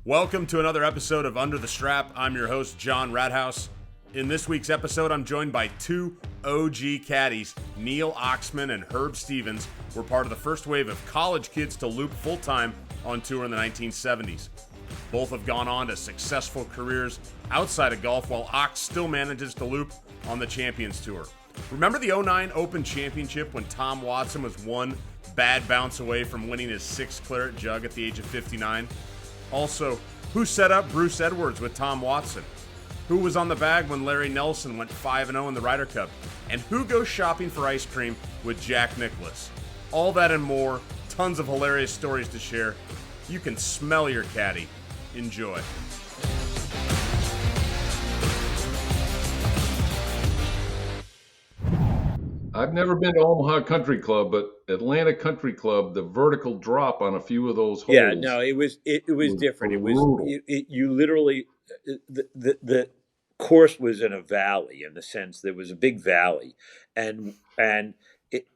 Welcome to another episode of Under the Strap. I'm your host, John Rathouz. In this week's episode, I'm joined by two OG caddies. Neil Oxman and Herb Stevens were part of the first wave of college kids to loop full-time on tour in the 1970s. Both have gone on to successful careers outside of golf, while Ox still manages to loop on the Champions Tour. Remember the 2009 Open Championship when Tom Watson was one bad bounce away from winning his sixth claret jug at the age of 59? Also, who set up Bruce Edwards with Tom Watson? Who was on the bag when Larry Nelson went 5-0 in the Ryder Cup? And who goes shopping for ice cream with Jack Nicklaus? All that and more, tons of hilarious stories to share. You can smell your caddy. Enjoy. I've never been to Omaha Country Club, but Atlanta Country Club, the vertical drop on a few of those holes. Yeah, no, it was different. Brutal. You literally the course was in a valley, in the sense there was a big valley, and it,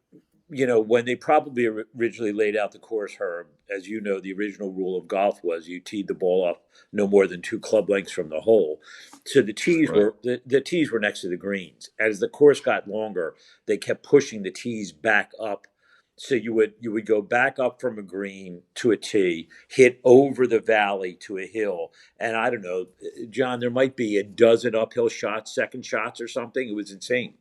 when they probably originally laid out the course, Herb, as you know, the original rule of golf was you teed the ball up no more than 2 club lengths from the hole. So the tees were the tees were next to the greens. As the course got longer, they kept pushing the tees back up. So you would go back up from a green to a tee, hit over the valley to a hill, and I don't know, John, there might be a dozen uphill shots, second shots or something. It was insane.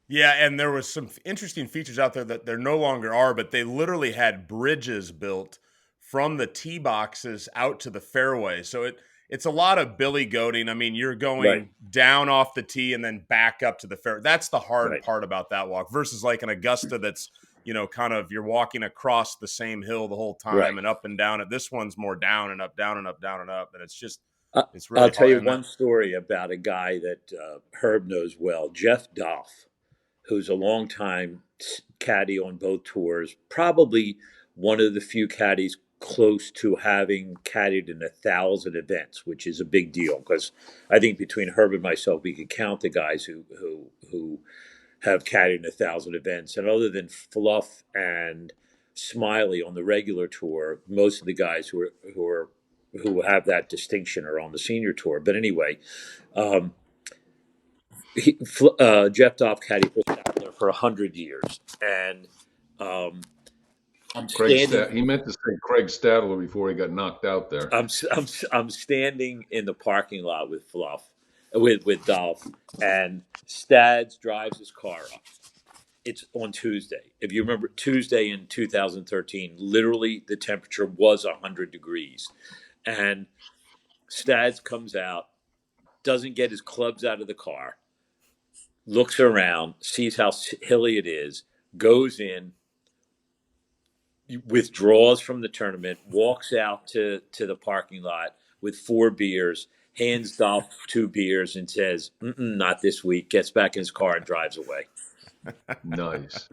Yeah, and there was some interesting features out there that there no longer are, but they literally had bridges built from the tee boxes out to the fairway. So it's a lot of billy goating. I mean, you're going down off the tee and then back up to the fairway. That's the hard part about that walk versus like an Augusta that's, kind of you're walking across the same hill the whole time and up and down. This one's more down and up, down and up, down and up. And it's just, it's really I'll tell you hard. one story about a guy that Herb knows well, Jeff Doff, who's a longtime caddy on both tours, probably one of the few caddies close to having caddied in 1,000 events, which is a big deal, because I think between Herb and myself, we could count the guys who have caddied in 1,000 events. And other than Fluff and Smiley on the regular tour, most of the guys who have that distinction are on the senior tour. But anyway, Jeff Doff caddied there for 100 years, and he meant to say Craig Stadler before he got knocked out there. I'm standing in the parking lot with Fluff, with Dolph, and Stads drives his car up. It's on Tuesday. If you remember, Tuesday in 2013, literally the temperature was 100 degrees, and Stads comes out, doesn't get his clubs out of the car, looks around, sees how hilly it is, goes in, withdraws from the tournament, walks out to the parking lot with 4 beers, hands Dolph 2 beers and says, not this week, gets back in his car and drives away. Nice.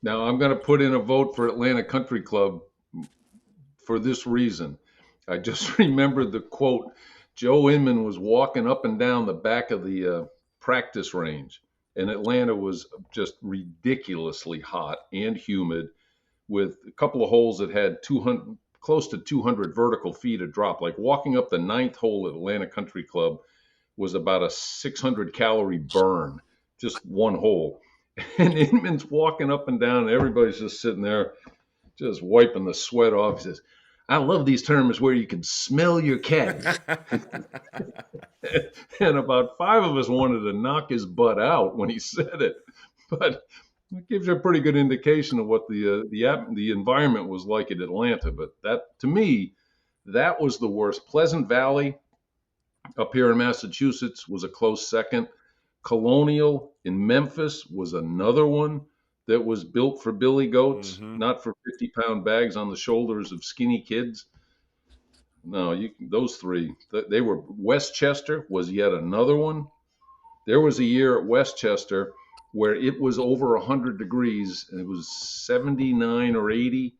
Now I'm going to put in a vote for Atlanta Country Club for this reason. I just remembered the quote. Joe Inman was walking up and down the back of the practice range, and Atlanta was just ridiculously hot and humid, with a couple of holes that had close to 200 vertical feet of drop. Like walking up the 9th hole at Atlanta Country Club was about a 600 calorie burn, just one hole. And Inman's walking up and down, and everybody's just sitting there, just wiping the sweat off. He says, I love these tournaments where you can smell your caddy. And about 5 of us wanted to knock his butt out when he said it. But it gives you a pretty good indication of what the environment was like at Atlanta. But that, to me, that was the worst. Pleasant Valley up here in Massachusetts was a close second. Colonial in Memphis was another one that was built for billy goats, not for 50-pound bags on the shoulders of skinny kids. No, those 3. They were. Westchester was yet another one. There was a year at Westchester where it was over 100 degrees, and it was 79 or 80,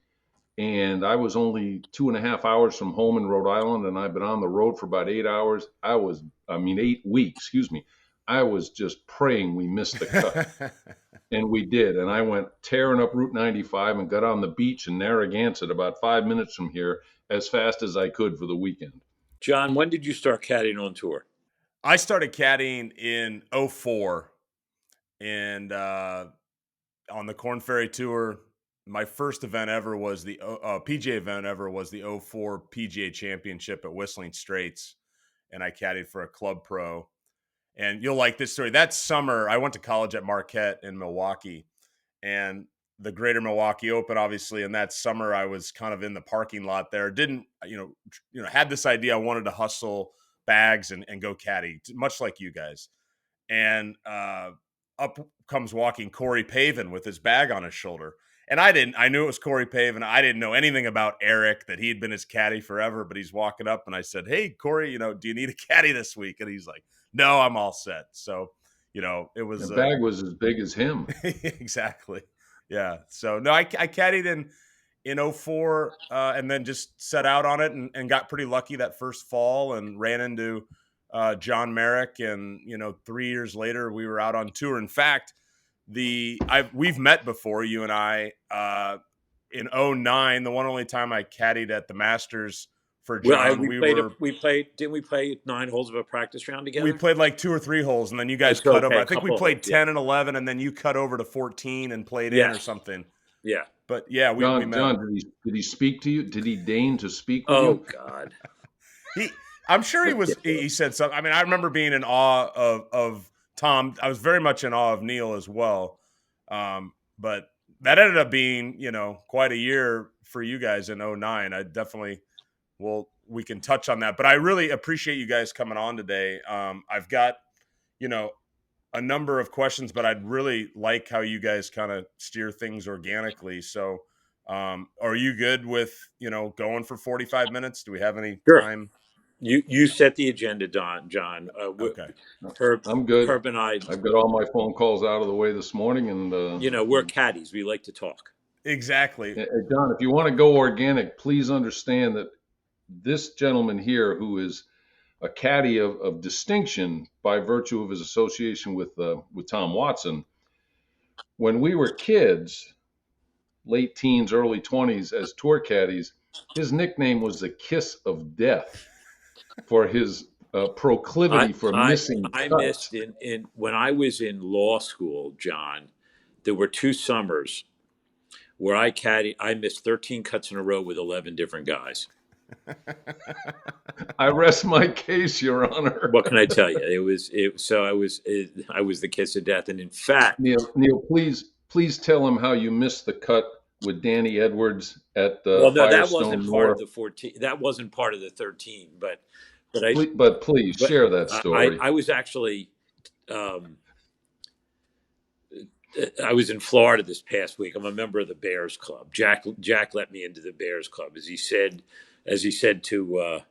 and I was only 2.5 hours from home in Rhode Island, and I've been on the road for about 8 hours. 8 weeks, excuse me. I was just praying we missed the cut. And we did. And I went tearing up Route 95 and got on the beach in Narragansett about 5 minutes from here as fast as I could for the weekend. John, when did you start caddying on tour? I started caddying in '04, and on the Corn Ferry Tour, my first event ever was the PGA event ever was the '04 PGA Championship at Whistling Straits, and I caddied for a club pro. And you'll like this story. That summer, I went to college at Marquette in Milwaukee, and the Greater Milwaukee Open, obviously. And that summer, I was kind of in the parking lot there. Didn't had this idea I wanted to hustle bags and go caddy, much like you guys. And up comes walking Corey Pavin with his bag on his shoulder. And I knew it was Corey Pavin. I didn't know anything about Eric, that he had been his caddy forever, but he's walking up and I said, "Hey, Corey, do you need a caddy this week?" And he's like, "No, I'm all set." So, it was The bag was as big as him. exactly. Yeah. So no, I caddied in '04 and then just set out on it and got pretty lucky that first fall and ran into John Merrick, and 3 years later we were out on tour. In fact, we've met before, you and I, in '09, the one only time I caddied at the Masters for John. We played. Didn't we play 9 holes of a practice round together? We played like 2 or 3 holes, and then you guys cut over. I think we played 10 and 11, and then you cut over to 14 and played in or something. Yeah. But yeah, we met. John, did he speak to you? Did he deign to speak with you? Oh God. I'm sure he was. He said something. I mean, I remember being in awe of Tom. I was very much in awe of Neil as well. But that ended up being, quite a year for you guys in '09. I definitely we can touch on that. But I really appreciate you guys coming on today. I've got, a number of questions, but I'd really like how you guys kind of steer things organically. So, are you good with, going for 45 minutes? Do we have any time? You set the agenda, John. Okay. I'm good. Herb and I've got all my phone calls out of the way this morning, and we're caddies. We like to talk. Exactly. John, if you want to go organic, please understand that this gentleman here, who is a caddy of distinction by virtue of his association with Tom Watson, when we were kids, late teens, early 20s, as tour caddies, his nickname was the Kiss of Death for his proclivity for missing cuts. I missed when I was in law school, John. There were 2 summers where I caddied. I missed 13 cuts in a row with 11 different guys. I rest my case, Your Honor. What can I tell you? I was the Kiss of Death, and in fact, Neil, please tell him how you missed the cut with Danny Edwards at well, no, that Firestone wasn't North. part of the 14. That wasn't part of the 13. But please share that story. I was actually. I was in Florida this past week. I'm a member of the Bears Club. Jack let me into the Bears Club, as he said to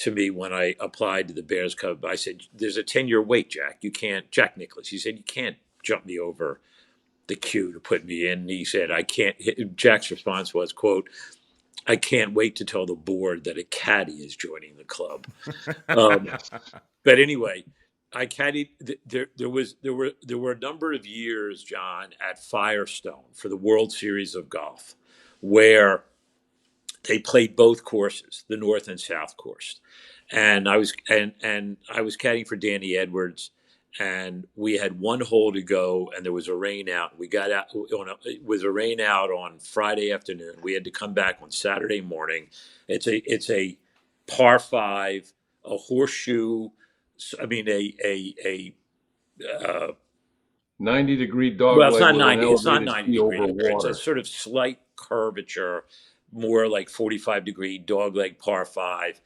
me when I applied to the Bears Club. I said, "There's a 10-year wait, Jack. You can't." Jack Nicklaus. He said, "You can't jump me over the queue to put me in." And he said, "I can't." Jack's response was, "Quote, I can't wait to tell the board that a caddy is joining the club." But anyway. I caddied. There were a number of years, John, at Firestone for the World Series of Golf, where they played both courses, the North and South course, and I was caddying for Danny Edwards, and we had 1 hole to go, and there was a rain out. We got out it was a rain out on Friday afternoon. We had to come back on Saturday morning. It's a par 5, a horseshoe. I mean, a 90-degree dog. Well, it's not 90. It's not 90 degrees. It's a sort of slight curvature, more like 45-degree dogleg par 5.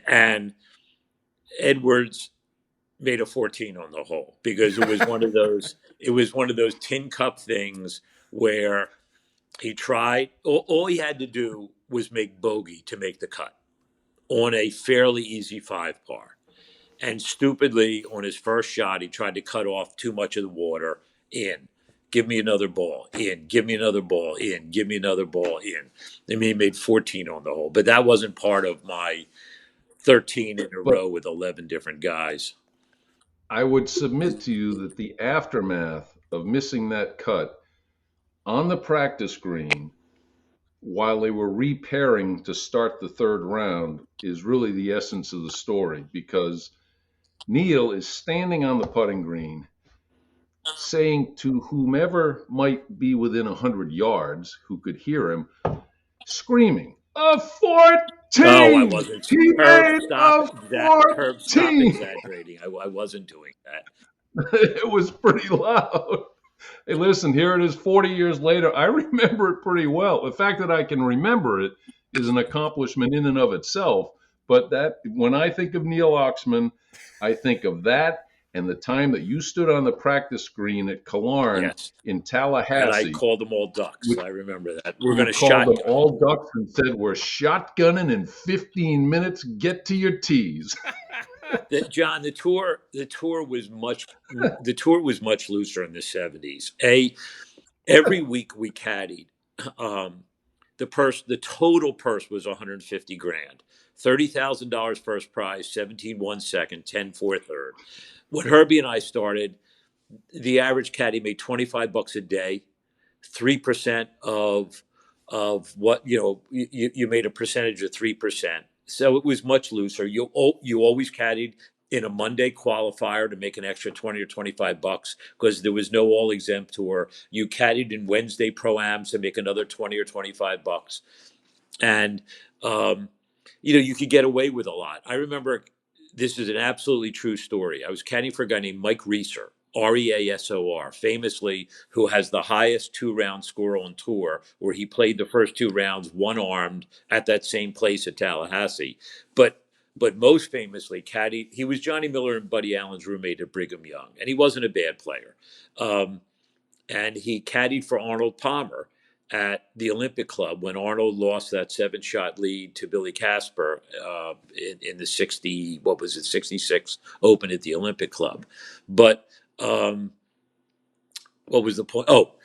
And Edwards made a 14 on the hole because it was one of those. It was one of those tin cup things where he tried. All he had to do was make bogey to make the cut on a fairly easy 5 par. And stupidly, on his first shot, he tried to cut off too much of the water. In. Give me another ball. In. Give me another ball. In. Give me another ball. In. I mean, he made 14 on the hole. But that wasn't part of my 13 in a row with 11 different guys. I would submit to you that the aftermath of missing that cut on the practice green while they were repairing to start the third round is really the essence of the story, because Neil is standing on the putting green saying to whomever might be within 100 yards who could hear him, screaming, "A 14! Oh, I wasn't. He Herb, made stop a that. Herb, stop 14!" exaggerating. I wasn't doing that. It was pretty loud. Hey, listen, here it is 40 years later. I remember it pretty well. The fact that I can remember it is an accomplishment in and of itself. But that, when I think of Neil Oxman, I think of that and the time that you stood on the practice green at Killarn Yes. in And I Tallahassee, called them all ducks. which I remember that. We're you going to called them shotgun. all ducks and said, "We're shotgunning in 15 minutes. Get to your tees." John, the tour was much looser in the 70s. Every week we caddied. The total purse was 150 grand. $30,000 first prize, 17 1 second, 10 4 third. When Herbie and I started, the average caddy made $25 a day, 3% of what you made a percentage of 3%. So it was much looser. You always caddied in a Monday qualifier to make an extra 20 or $25 because there was no all exempt tour. You caddied in Wednesday pro-ams to make another 20 or $25, and um, you could get away with a lot. I remember, this is an absolutely true story. I was caddying for a guy named Mike Reesor, Reasor, famously, who has the highest 2-round score on tour, where he played the first 2 rounds one-armed at that same place at Tallahassee. But most famously, caddy, he was Johnny Miller and Buddy Allen's roommate at Brigham Young, and he wasn't a bad player. And he caddied for Arnold Palmer at the Olympic Club when Arnold lost that 7-shot lead to Billy Casper in the 66 Open at the Olympic Club. But what was the point? Oh,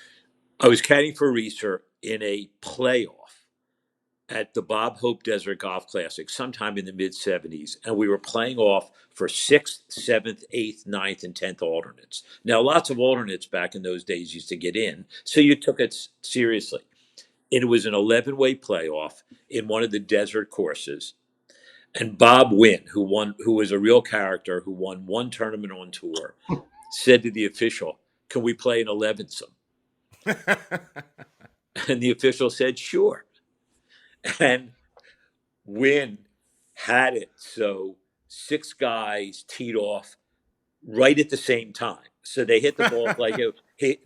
I was caddying for Reeser in a playoff at the Bob Hope Desert Golf Classic sometime in the mid-70s, and we were playing off for 6th, 7th, 8th, 9th, and 10th alternates. Now, lots of alternates back in those days used to get in, so you took it seriously. And it was an 11-way playoff in one of the desert courses. And Bob Wynn, who was a real character, who won one tournament on tour, said to the official, "Can we play an 11-some?" And the official said, "Sure." And Wynn had it so 6 guys teed off right at the same time. So they hit the ball like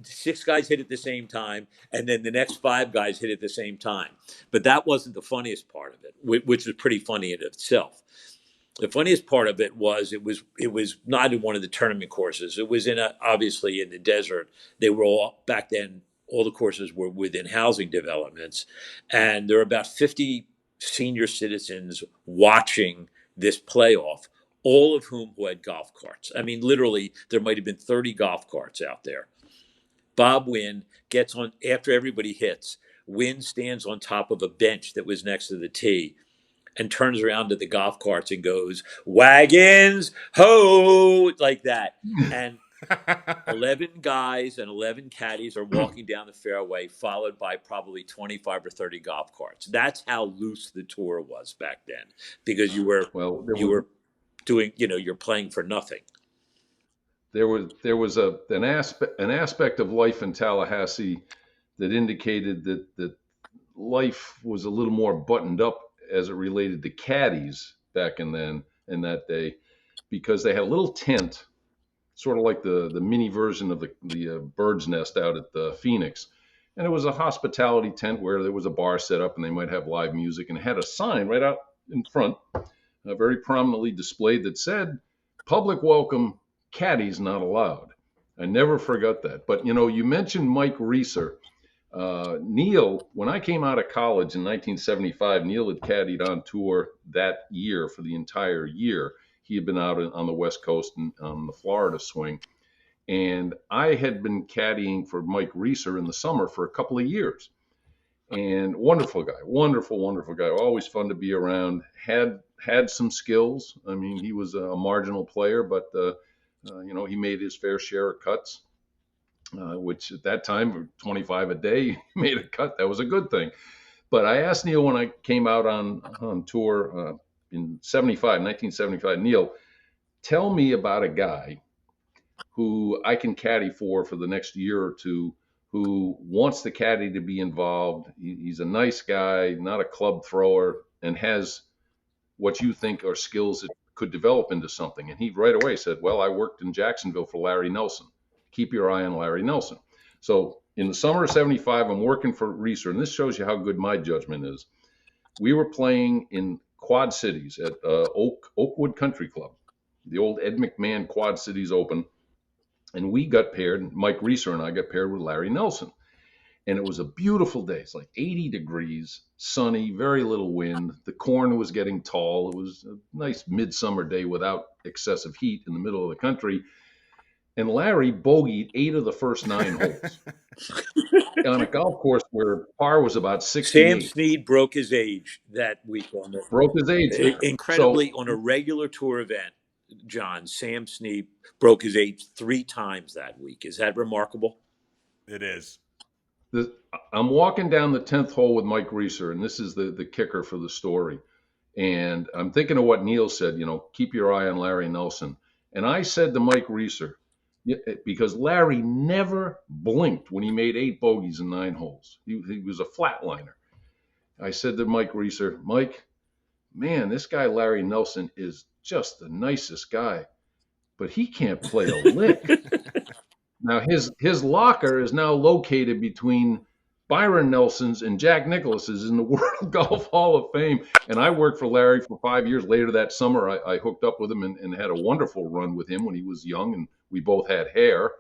6 guys hit at the same time, and then the next 5 guys hit at the same time. But that wasn't the funniest part of it, which was pretty funny in itself. The funniest part of it was not in one of the tournament courses. It was obviously in the desert. They were all, back then, all the courses were within housing developments, and there were about 50 senior citizens watching this playoff, all of whom who had golf carts. I mean, literally, there might have been 30 golf carts out there. Bob Wynn gets on after everybody hits. Wynn stands on top of a bench that was next to the tee and turns around to the golf carts and goes, "Wagons, ho," like that. And 11 guys and 11 caddies are walking down the fairway, followed by probably 25 or 30 golf carts. That's how loose the tour was back then, because you were doing, you're playing for nothing. There was an aspect of life in Tallahassee that indicated that life was a little more buttoned up as it related to caddies back in that day, because they had a little tent, sort of like the mini version of the bird's nest out at the Phoenix. And it was a hospitality tent where there was a bar set up and they might have live music, and it had a sign right out in front, very prominently displayed, that said, "Public welcome, caddies not allowed." I never forgot that. But, you mentioned Mike Reesor. Neil, when I came out of college in 1975, Neil had caddied on tour that year for the entire year. He had been out on the West Coast and on the Florida swing. And I had been caddying for Mike Reesor in the summer for a couple of years. And wonderful guy, wonderful, wonderful guy. Always fun to be around. Had some skills. I mean, he was a marginal player, but, he made his fair share of cuts. Which at that time, 25 a day, he made a cut. That was a good thing. But I asked Neil when I came out on tour in 1975, Neil, tell me about a guy who I can caddy for the next year or two, who wants the caddy to be involved. He's a nice guy, not a club thrower, and has what you think are skills that could develop into something. And he right away said, well, I worked in Jacksonville for Larry Nelson. Keep your eye on Larry Nelson. So in the summer of 75, I'm working for Reeser, and this shows you how good my judgment is. We were playing in Quad Cities at Oakwood Country Club, the old Ed McMahon Quad Cities Open. And we got paired, Mike Reeser and I got paired with Larry Nelson. And it was a beautiful day. It's like 80 degrees, sunny, very little wind. The corn was getting tall. It was a nice midsummer day without excessive heat in the middle of the country. And Larry bogeyed 8 of the first 9 holes on a golf course where par was about 68. Sam Snead broke his age that week on the Broke his age there. Incredibly, on a regular tour event, John, Sam Snead broke his age 3 times that week. Is that remarkable? It is. I'm walking down the 10th hole with Mike Reeser, and this is the kicker for the story. And I'm thinking of what Neil said, keep your eye on Larry Nelson. And I said to Mike Reeser, because Larry never blinked when he made 8 bogeys in 9 holes. He was a flatliner. I said to Mike Reeser, Mike, man, this guy Larry Nelson is just the nicest guy, but he can't play a lick. Now, his locker is now located between Byron Nelson's and Jack Nicklaus's in the World Golf Hall of Fame. And I worked for Larry for 5 years. Later that summer, I hooked up with him and had a wonderful run with him when he was young, and we both had hair.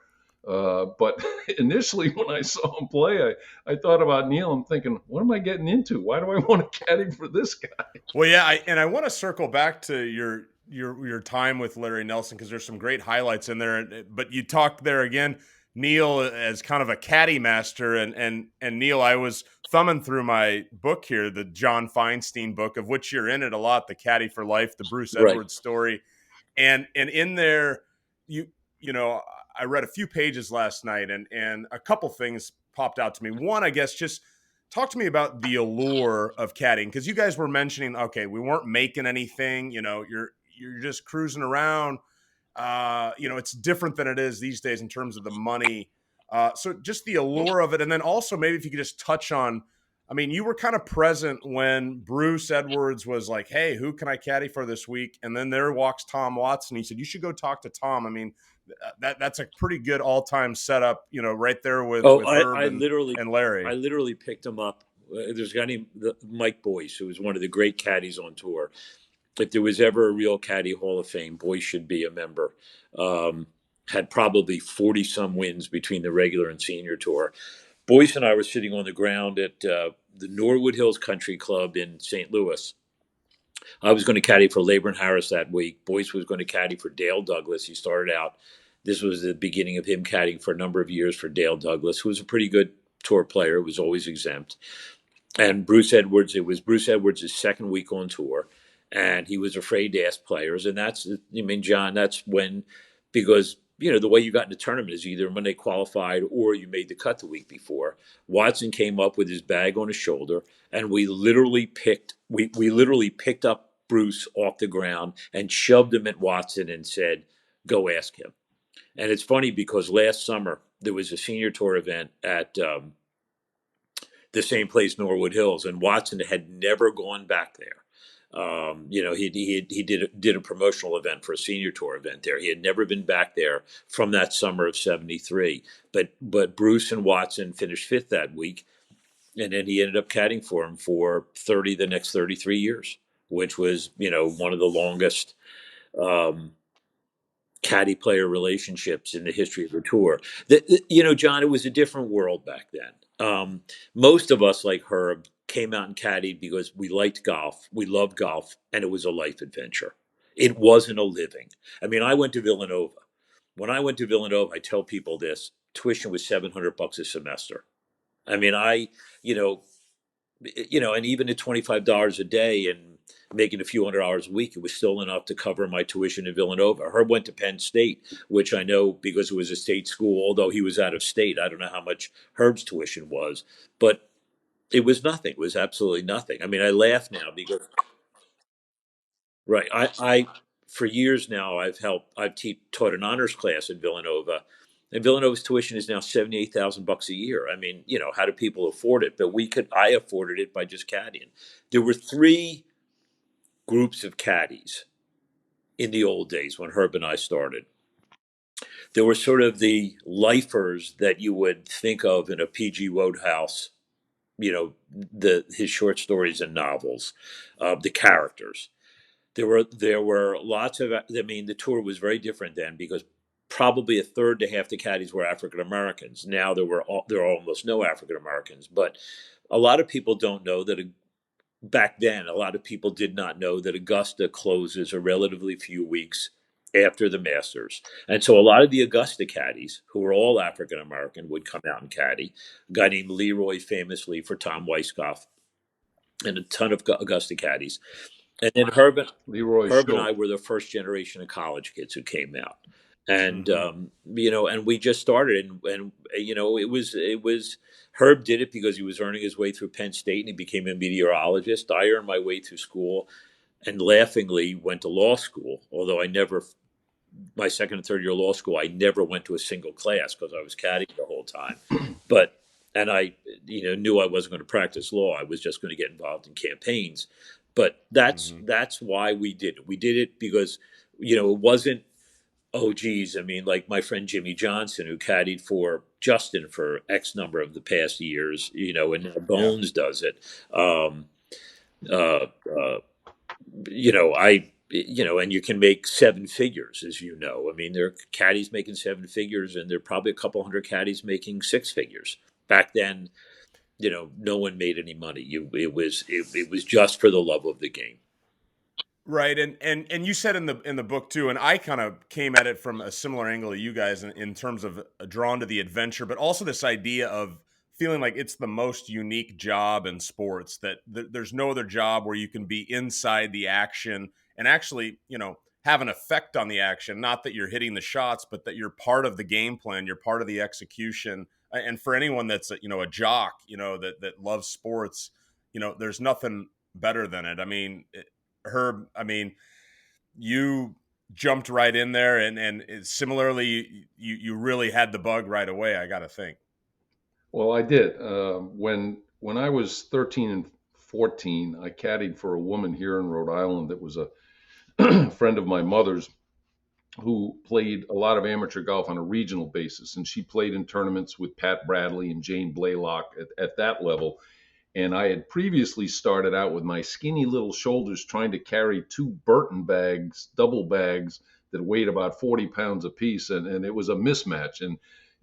But initially, when I saw him play, I thought about Neil. I'm thinking, what am I getting into? Why do I want to caddy for this guy? Well, yeah, I want to circle back to your time with Larry Nelson, because there's some great highlights in there. But you talked there again, Neil, as kind of a caddy master, and Neil, I was thumbing through my book here, the John Feinstein book, of which you're in it a lot, the Caddy for Life, the Bruce Edwards story, and in there, you know, I read a few pages last night, and a couple things popped out to me. One, I guess, just talk to me about the allure of caddying, because you guys were mentioning, okay, we weren't making anything, you're just cruising around. It's different than it is these days in terms of the money. So just the allure of it. And then also maybe if you could just touch on, I mean, you were kind of present when Bruce Edwards was like, hey, who can I caddy for this week? And then there walks Tom Watson. He said, you should go talk to Tom. I mean, that's a pretty good all-time setup, right there with Herb and Larry. I literally picked him up. There's a guy named Mike Boyce, who was one of the great caddies on tour. If there was ever a real Caddy Hall of Fame, Boyce should be a member. Had probably 40-some wins between the regular and senior tour. Boyce and I were sitting on the ground at the Norwood Hills Country Club in St. Louis. I was going to caddy for Laban Harris that week. Boyce was going to caddy for Dale Douglas. He started out. This was the beginning of him caddying for a number of years for Dale Douglas, who was a pretty good tour player, was always exempt. And Bruce Edwards, it was Bruce Edwards' second week on tour. And he was afraid to ask players. And John, that's when, because, the way you got in the tournament is either when they qualified or you made the cut the week before. Watson came up with his bag on his shoulder, and we literally picked up Bruce off the ground and shoved him at Watson and said, go ask him. And it's funny because last summer there was a senior tour event at the same place, Norwood Hills, and Watson had never gone back there. He did a promotional event for a senior tour event there. He had never been back there from that summer of '73. But Bruce and Watson finished 5th that week, and then he ended up caddying for him for the next 33 years, which was one of the longest caddy player relationships in the history of the tour. John, it was a different world back then. Most of us, like Herb, came out and caddied because we liked golf, we loved golf, and it was a life adventure. It wasn't a living. I mean, I went to Villanova. When I went to Villanova, I tell people this: tuition was $700 a semester. I mean, and even at $25 a day and making a few $100s a week, it was still enough to cover my tuition in Villanova. Herb went to Penn State, which I know because it was a state school, although he was out of state. I don't know how much Herb's tuition was, but It was nothing. It was absolutely nothing. I mean, I laugh now because right. For years now, taught an honors class at Villanova, and Villanova's tuition is now $78,000 a year. I mean, how do people afford it? But I afforded it by just caddying. There were three groups of caddies in the old days when Herb and I started. There were sort of the lifers that you would think of in a P.G. Wodehouse, his short stories and novels, the characters. There were lots of. I mean, the tour was very different then because probably a third to half the caddies were African Americans. Now there are almost no African Americans, but a lot of people don't know that back then a lot of people did not know that Augusta closes a relatively few weeks after the Masters, and so a lot of the Augusta caddies, who were all African American, would come out and caddy. A guy named Leroy, famously for Tom Weiskopf, and a ton of Augusta caddies. And then Leroy Herb and I Schultz. were the first generation of college kids who came out, and Mm-hmm. and we just started, and it was Herb did it because he was earning his way through Penn State and he became a meteorologist. I earned my way through school, and laughingly went to law school. Although my second and third year of law school, I never went to a single class because I was caddying the whole time. But and I knew I wasn't going to practice law. I was just going to get involved in campaigns. But Mm-hmm. that's why we did it. We did it because it wasn't, oh geez. I mean, like my friend Jimmy Johnson, who caddied for Justin for X number of the past years, and now Yeah. Bones does it. Um, uh, uh, and you can make seven figures, as you know. I mean, there are caddies making seven figures, and there are probably a couple hundred caddies making six figures. Back then, no one made any money. It was just for the love of the game. Right, and you said in the book too, and I kind of came at it from a similar angle to you guys in terms of drawn to the adventure, but also this idea of feeling like it's the most unique job in sports, that there's no other job where you can be inside the action and actually, have an effect on the action. Not that you're hitting the shots, but that you're part of the game plan, you're part of the execution. And for anyone that's a jock, that loves sports, there's nothing better than it. I mean, Herb, I mean, you jumped right in there, and similarly, you really had the bug right away. I got to think. Well, I did. When I was 13 and 14, I caddied for a woman here in Rhode Island that was a friend of my mother's, who played a lot of amateur golf on a regional basis, and she played in tournaments with Pat Bradley and Jane Blaylock at that level. And I had previously started out with my skinny little shoulders trying to carry two Burton bags, double bags that weighed about 40 pounds apiece. And it was a mismatch.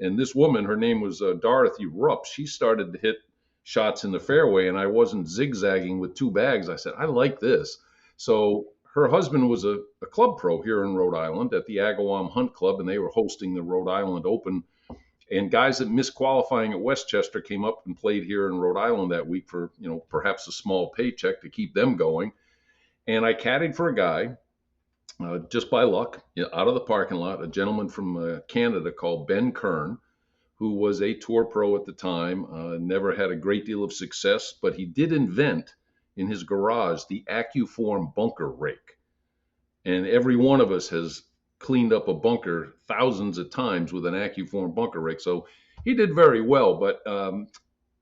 And this woman, her name was Dorothy Rupp, she started to hit shots in the fairway, and I wasn't zigzagging with two bags. I said, I like this. So her husband was a club pro here in Rhode Island at the Agawam Hunt Club, and they were hosting the Rhode Island Open, and guys that missed qualifying at Westchester came up and played here in Rhode Island that week for, perhaps a small paycheck to keep them going. And I caddied for a guy, just by luck, out of the parking lot, a gentleman from Canada called Ben Kern, who was a tour pro at the time, never had a great deal of success, but he did invent in his garage the AccuForm bunker rake. And every one of us has cleaned up a bunker thousands of times with an AccuForm bunker rake. So he did very well, but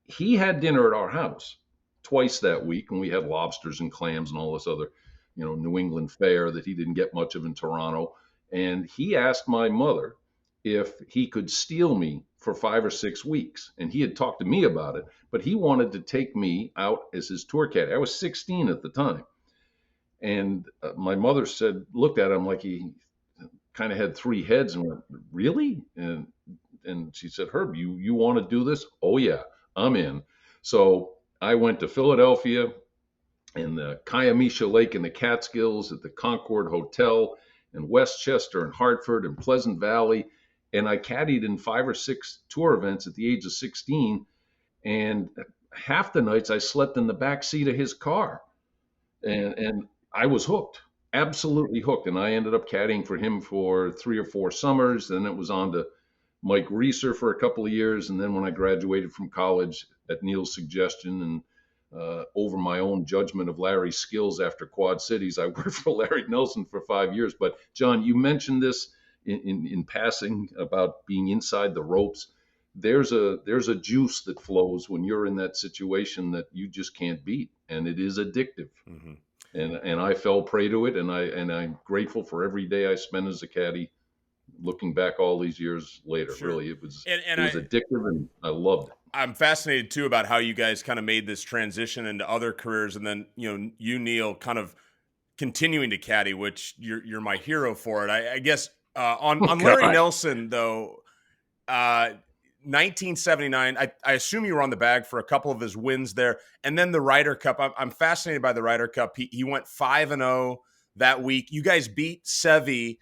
he had dinner at our house twice that week, and we had lobsters and clams and all this other, New England fare that he didn't get much of in Toronto. And he asked my mother if he could steal me for 5 or 6 weeks. And he had talked to me about it, but he wanted to take me out as his tour caddy. I was 16 at the time. And my mother looked at him like he kind of had three heads and went, really? And she said, Herb, you want to do this? Oh yeah, I'm in. So I went to Philadelphia and the Kiamisha Lake in the Catskills, at the Concord Hotel, and Westchester and Hartford and Pleasant Valley. And I caddied in 5 or 6 tour events at the age of 16. And half the nights I slept in the back seat of his car. And I was hooked, absolutely hooked. And I ended up caddying for him for 3 or 4 summers. Then it was on to Mike Reeser for a couple of years. And then when I graduated from college, at Neil's suggestion and over my own judgment of Larry's skills after Quad Cities, I worked for Larry Nelson for 5 years. But John, you mentioned this in passing about being inside the ropes. There's a juice that flows when you're in that situation that you just can't beat, and it is addictive. Mm-hmm. And I fell prey to it, and I'm grateful for every day I spent as a caddy. Looking back all these years later, sure. Really, it was addictive, and I loved it. I'm fascinated too about how you guys kind of made this transition into other careers, and then you Neil, kind of continuing to caddy, which you're my hero for it. I guess on Larry Nelson though, 1979. I assume you were on the bag for a couple of his wins there, and then the Ryder Cup. I'm fascinated by the Ryder Cup. He went 5-0 that week. You guys beat Seve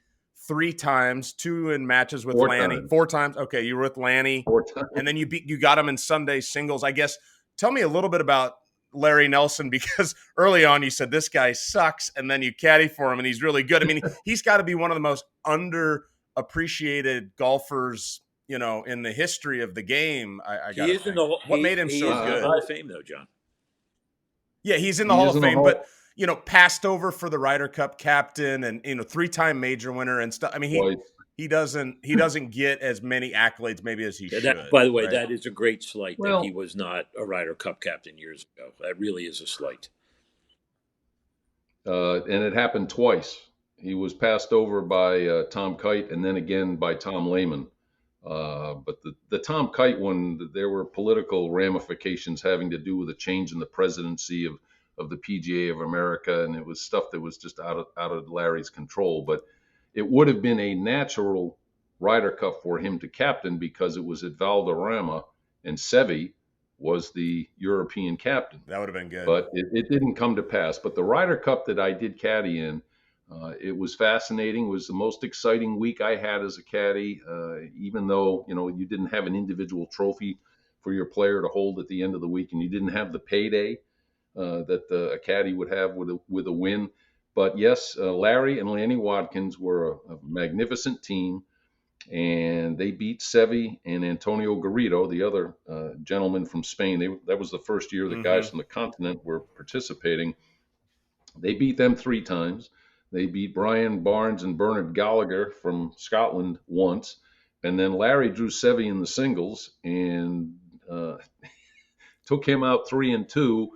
3 times, 2 in matches with Lanny. 4 times. Okay, you were with Lanny. 4 times. And then you got him in Sunday singles. I guess tell me a little bit about Larry Nelson, because early on you said this guy sucks, and then you caddy for him and he's really good. I mean, he's got to be one of the most underappreciated golfers, in the history of the game. He is in the what made him so good? Hall of Fame though, John. Yeah, he's in the Hall of Fame, but passed over for the Ryder Cup captain and 3-time major winner and stuff. I mean, he doesn't get as many accolades maybe as he should. By the way, right? That is a great slight that he was not a Ryder Cup captain years ago. That really is a slight. And it happened twice. He was passed over by Tom Kite and then again by Tom Lehman. But the Tom Kite one, there were political ramifications having to do with a change in the presidency of the PGA of America, and it was stuff that was just out of Larry's control. But it would have been a natural Ryder Cup for him to captain because it was at Valderrama, and Seve was the European captain. That would have been good. But it didn't come to pass. But the Ryder Cup that I did caddy in, it was fascinating. It was the most exciting week I had as a caddy, even though, you didn't have an individual trophy for your player to hold at the end of the week, and you didn't have the payday that a caddy would have with a win. But yes, Larry and Lanny Watkins were a magnificent team, and they beat Seve and Antonio Garrido, the other gentleman from Spain. That was the first year the guys from the continent were participating. They beat them 3 times. They beat Brian Barnes and Bernard Gallagher from Scotland once. And then Larry drew Seve in the singles and took him out 3-2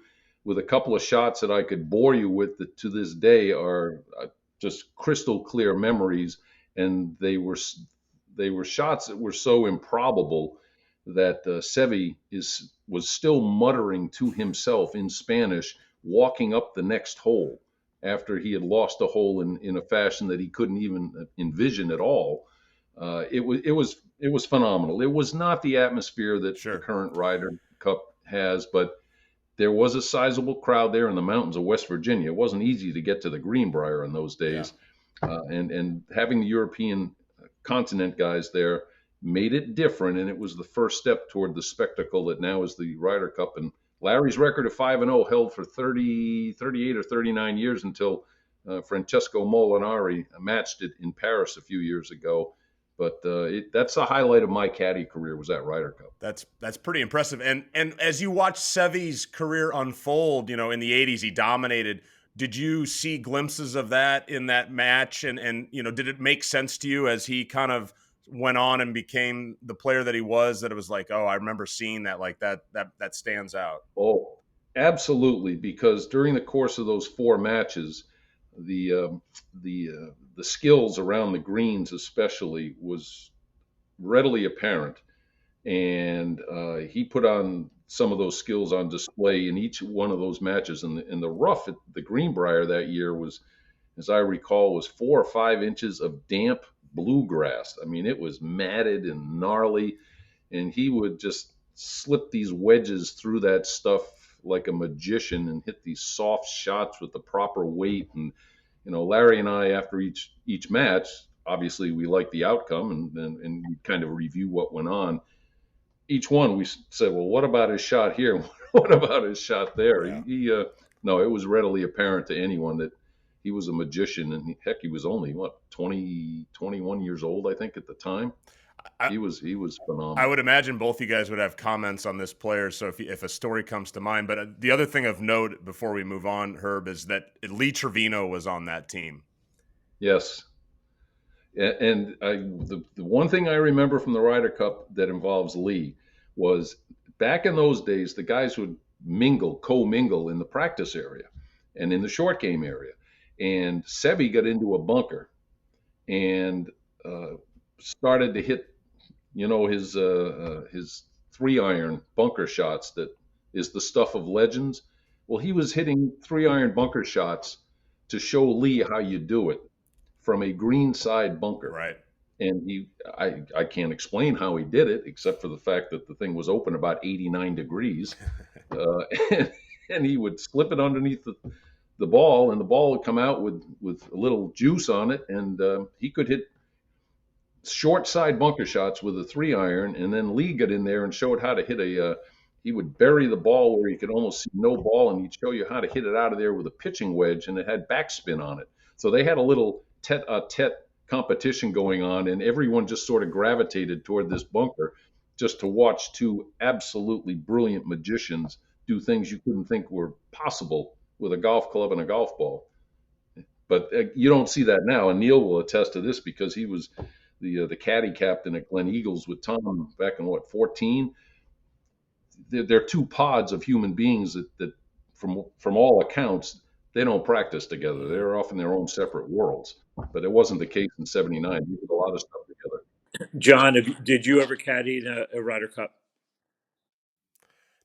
with a couple of shots that I could bore you with that to this day are just crystal clear memories. And they were shots that were so improbable that Seve was still muttering to himself in Spanish, walking up the next hole after he had lost a hole in a fashion that he couldn't even envision at all. It was phenomenal. It was not the atmosphere that the current Ryder Cup has, but there was a sizable crowd there in the mountains of West Virginia. It wasn't easy to get to the Greenbrier in those days. Yeah. And having the European continent guys there made it different, and it was the first step toward the spectacle that now is the Ryder Cup. And Larry's record of 5-0 held for 38 or 39 years until Francesco Molinari matched it in Paris a few years ago. But that's the highlight of my caddy career, was that Ryder Cup. That's pretty impressive. And as you watch Seve's career unfold, in the 80s, he dominated. Did you see glimpses of that in that match? And did it make sense to you as he kind of went on and became the player that he was, that it was like, oh, I remember seeing that, like that stands out? Oh, absolutely. Because during the course of those 4 matches, the skills around the greens especially was readily apparent. And he put on some of those skills on display in each one of those matches. And the rough at the Greenbrier that year was, as I recall, was 4 or 5 inches of damp bluegrass. I mean, it was matted and gnarly, and he would just slip these wedges through that stuff like a magician and hit these soft shots with the proper weight. And Larry and I, after each match, obviously we liked the outcome, and we kind of review what went on. Each one we said, well, what about his shot here? What about his shot there? Yeah. No, it was readily apparent to anyone that he was a magician, and he was only 20, 21 years old, I think, at the time. I, He was I phenomenal. would imagine both you guys would have comments on this player. So if a story comes to mind, but the other thing of note before we move on, Herb, is that Lee Trevino was on that team. Yes. And the one thing I remember from the Ryder Cup that involves Lee was back in those days, the guys would co-mingle in the practice area and in the short game area. And Sebi got into a bunker and started to hit, his 3-iron bunker shots that is the stuff of legends. Well, he was hitting 3-iron bunker shots to show Lee how you do it from a green side bunker. Right. And I can't explain how he did it, except for the fact that the thing was open about 89 degrees. And he would slip it underneath the ball, and the ball would come out with a little juice on it. And he could hit short side bunker shots with a 3-iron. And then Lee got in there and showed how to hit he would bury the ball where you could almost see no ball, and he'd show you how to hit it out of there with a pitching wedge, and it had backspin on it. So they had a little tete-a-tete competition going on, and everyone just sort of gravitated toward this bunker just to watch two absolutely brilliant magicians do things you couldn't think were possible with a golf club and a golf ball. But you don't see that now, and Neil will attest to this because he was the caddy captain at Glen Eagles with Tom back in 14. They're two pods of human beings that from all accounts, they don't practice together. They're off in their own separate worlds. But it wasn't the case in '79. We did a lot of stuff together. John, did you ever caddy in a Ryder Cup?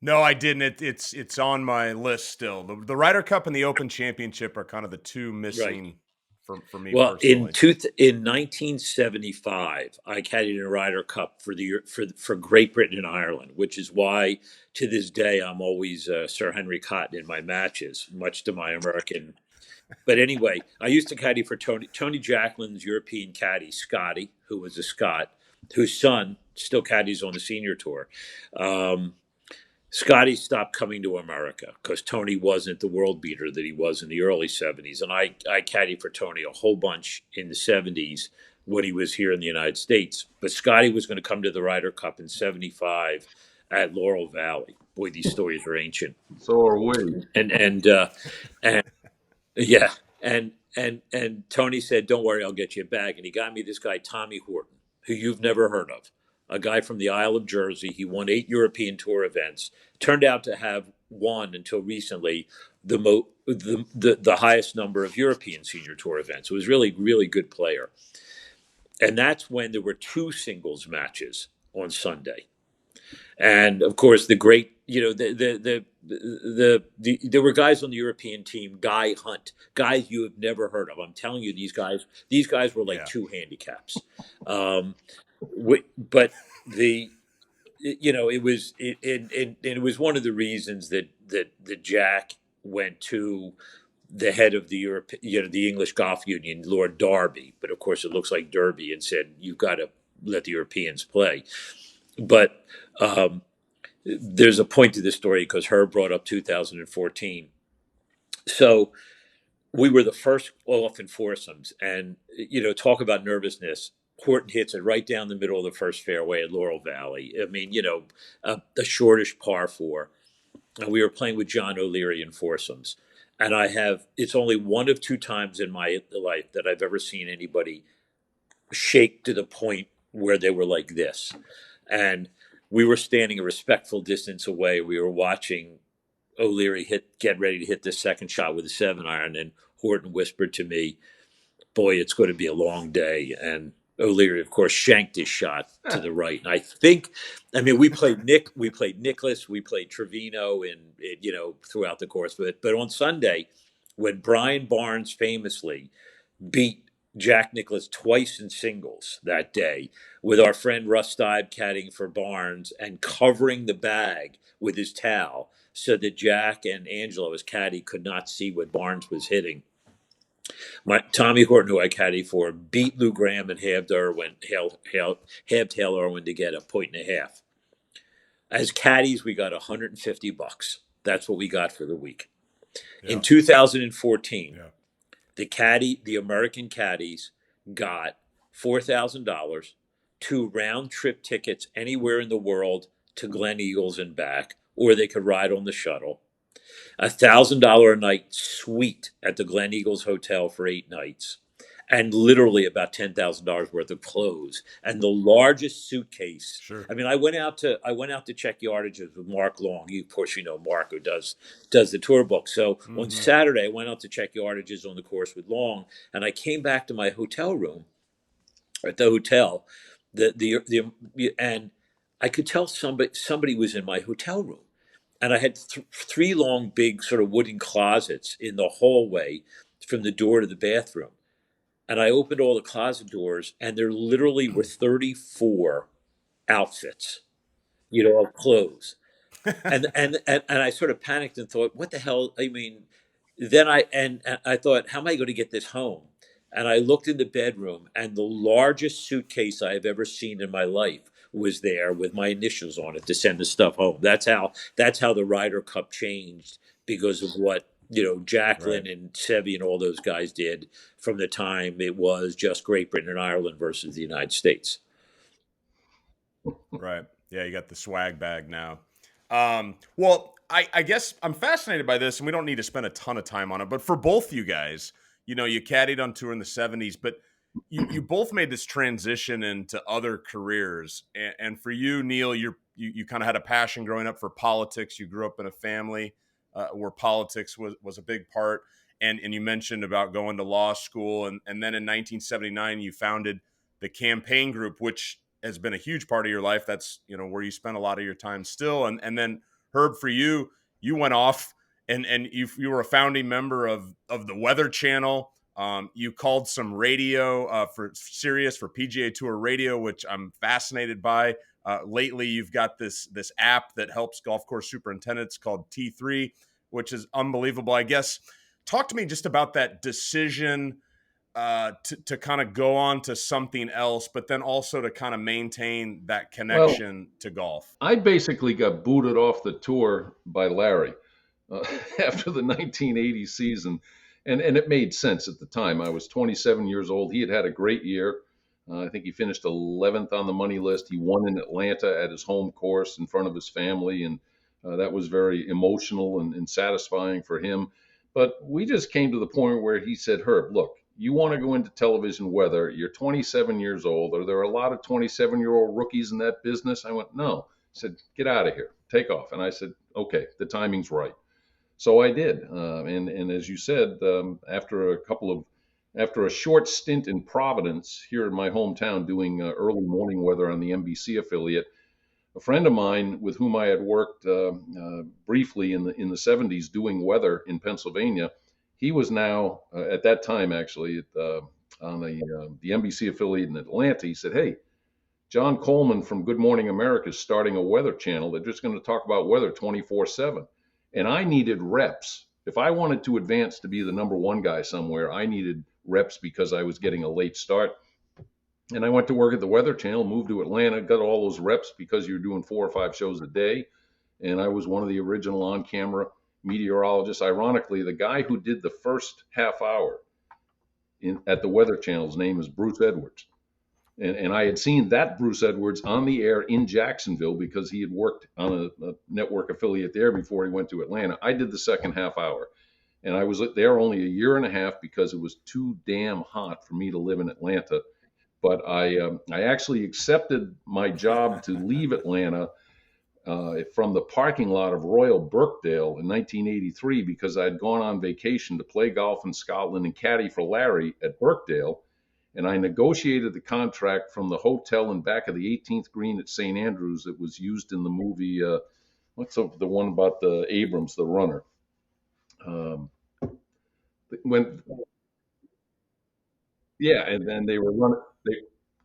No, I didn't. It's on my list still. The Ryder Cup and the Open Championship are kind of the two missing Right. for me Well, personally. in 1975, I caddied in a Ryder Cup for Great Britain and Ireland, which is why to this day I'm always Sir Henry Cotton in my matches, much to my American. But anyway, I used to caddy for Tony Jacklin's European caddy, Scotty, who was a Scot, whose son still caddies on the senior tour. Scotty stopped coming to America because Tony wasn't the world beater that he was in the early 70s. And I caddied for Tony a whole bunch in the 70s when he was here in the United States. But Scotty was going to come to the Ryder Cup in 75 at Laurel Valley. Boy, these stories are ancient. So are we. And yeah. And Tony said, "Don't worry, I'll get you a bag." And he got me this guy, Tommy Horton, who you've never heard of. A guy from the Isle of Jersey. He won 8 European Tour events. Turned out to have won until recently the highest number of European Senior Tour events. It was really, really good player. And that's when there were 2 singles matches on Sunday. And of course, the great, there were guys on the European team, Guy Hunt, guys you have never heard of. I'm telling you, these guys were like 2 handicaps. But it was one of the reasons that Jack went to the head of the the English Golf Union, Lord Derby, but of course it looks like Derby, and said, "You've got to let the Europeans play." But there's a point to this story because Herb brought up 2014. So we were the first off in foursomes, and talk about nervousness. Horton hits it right down the middle of the first fairway at Laurel Valley. I mean, a shortish par 4. And we were playing with John O'Leary in foursomes. And it's only one of 2 times in my life that I've ever seen anybody shake to the point where they were like this. And we were standing a respectful distance away. We were watching O'Leary get ready to hit the second shot with a 7-iron. And Horton whispered to me, "Boy, it's going to be a long day." And O'Leary, of course, shanked his shot to the right. And we played Nicklaus, we played Trevino, and throughout the course. But on Sunday, when Brian Barnes famously beat Jack Nicklaus twice in singles that day, with our friend Russ Stibe caddying for Barnes and covering the bag with his towel so that Jack and Angelo, his caddy, could not see what Barnes was hitting. Tommy Horton, who I caddy for, beat Lou Graham and halved Hale Irwin to get a 1.5. As caddies, we got $150. That's what we got for the week. Yeah. In 2014, the American caddies got $4,000 2 round trip tickets anywhere in the world to Glen Eagles and back, or they could ride on the shuttle. $1,000 a night suite at the Glen Eagles Hotel for 8 nights, and literally about $10,000 worth of clothes, and the largest suitcase. Sure. I mean, I went out to check yardages with Mark Long. You, of course, you know Mark, who does the tour book. So on Saturday, I went out to check yardages on the course with Long, and I came back to my hotel room at the hotel. And I could tell somebody was in my hotel room, and I had 3 long, big, sort of wooden closets in the hallway from the door to the bathroom. And I opened all the closet doors, and there literally were 34 outfits, of clothes. And I sort of panicked and thought, what the hell? I mean, then I thought, how am I going to get this home? And I looked in the bedroom, and the largest suitcase I have ever seen in my life was there with my initials on it to send the stuff home. That's how the Ryder Cup changed, because of what Jacqueline Right. and Seve and all those guys did from the time it was just Great Britain and Ireland versus the United States. Right. Yeah, you got the swag bag now. Well, I guess I'm fascinated by this, and we don't need to spend a ton of time on it. But for both you guys, you caddied on tour in the '70s, but you both made this transition into other careers. And for you, Neil, you kind of had a passion growing up for politics. You grew up in a family where politics was a big part. And you mentioned about going to law school, and then in 1979 you founded the campaign group, which has been a huge part of your life. That's where you spend a lot of your time still. And then Herb, for you, you went off and you were a founding member of the Weather Channel. You called some radio for Sirius, for PGA Tour Radio, which I'm fascinated by. Lately, you've got this app that helps golf course superintendents called T3, which is unbelievable. I guess talk to me just about that decision to kind of go on to something else, but then also to kind of maintain that Well, connection to golf. I basically got booted off the tour by Larry uh, after the 1980 season. And it made sense at the time. I was 27 years old. He had had a great year. I think he finished 11th on the money list. He won in Atlanta at his home course in front of his family. And that was very emotional and satisfying for him. But we just came to the point where he said, Herb, look, you want to go into television weather. You're 27 years old. Are there a lot of 27-year-old rookies in that business? I went, no. He said, get out of here. Take off. And I said, okay, the timing's right. So I did, and as you said, after a short stint in Providence here in my hometown doing early morning weather on the NBC affiliate, a friend of mine with whom I had worked briefly in the '70s doing weather in Pennsylvania, he was now at that time actually on the NBC affiliate in Atlanta. He said, "Hey, John Coleman from Good Morning America is starting a weather channel. They're just going to talk about weather 24/7." And I needed reps. If I wanted to advance to be the number one guy somewhere, I needed reps because I was getting a late start. And I went to work at the Weather Channel, moved to Atlanta, got all those reps because you're doing 4 or 5 shows a day. And I was one of the original on camera meteorologists. Ironically, the guy who did the first half hour at the Weather Channel's name is Bruce Edwards. And I had seen that Bruce Edwards on the air in Jacksonville because he had worked on a network affiliate there before he went to Atlanta. I did the second half hour, and I was there only a year and a half because it was too damn hot for me to live in Atlanta. But I actually accepted my job to leave Atlanta from the parking lot of Royal Birkdale in 1983 because I'd gone on vacation to play golf in Scotland and caddy for Larry at Birkdale. And I negotiated the contract from the hotel in back of the 18th green at St. Andrews that was used in the movie. What's the one about the Abrams, the runner? When Yeah, and then they were running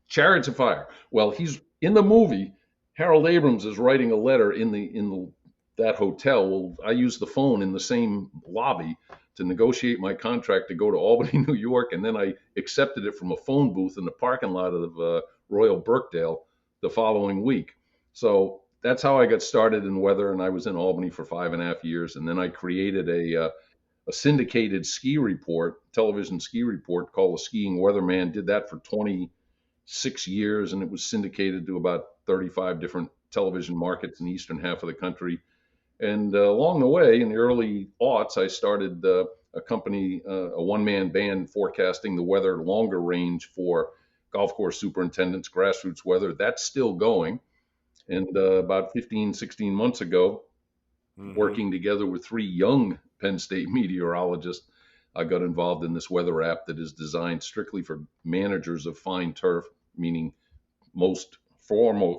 Chariots of Fire. Well, he's in the movie. Harold Abrams is writing a letter in that hotel. Well, I used the phone in the same lobby to negotiate my contract to go to Albany, New York, and then I accepted it from a phone booth in the parking lot of Royal Birkdale the following week. So that's how I got started in weather, and I was in Albany for 5.5 years, and then I created a syndicated ski report, television ski report called The Skiing Weatherman. Did that for 20 6 years, and it was syndicated to about 35 different television markets in the eastern half of the country. And along the way, in the early aughts, I started a company, a one-man band forecasting the weather longer range for golf course superintendents, grassroots weather. That's still going. And about 15, 16 months ago, working together with three young Penn State meteorologists, I got involved in this weather app that is designed strictly for managers of fine turf, meaning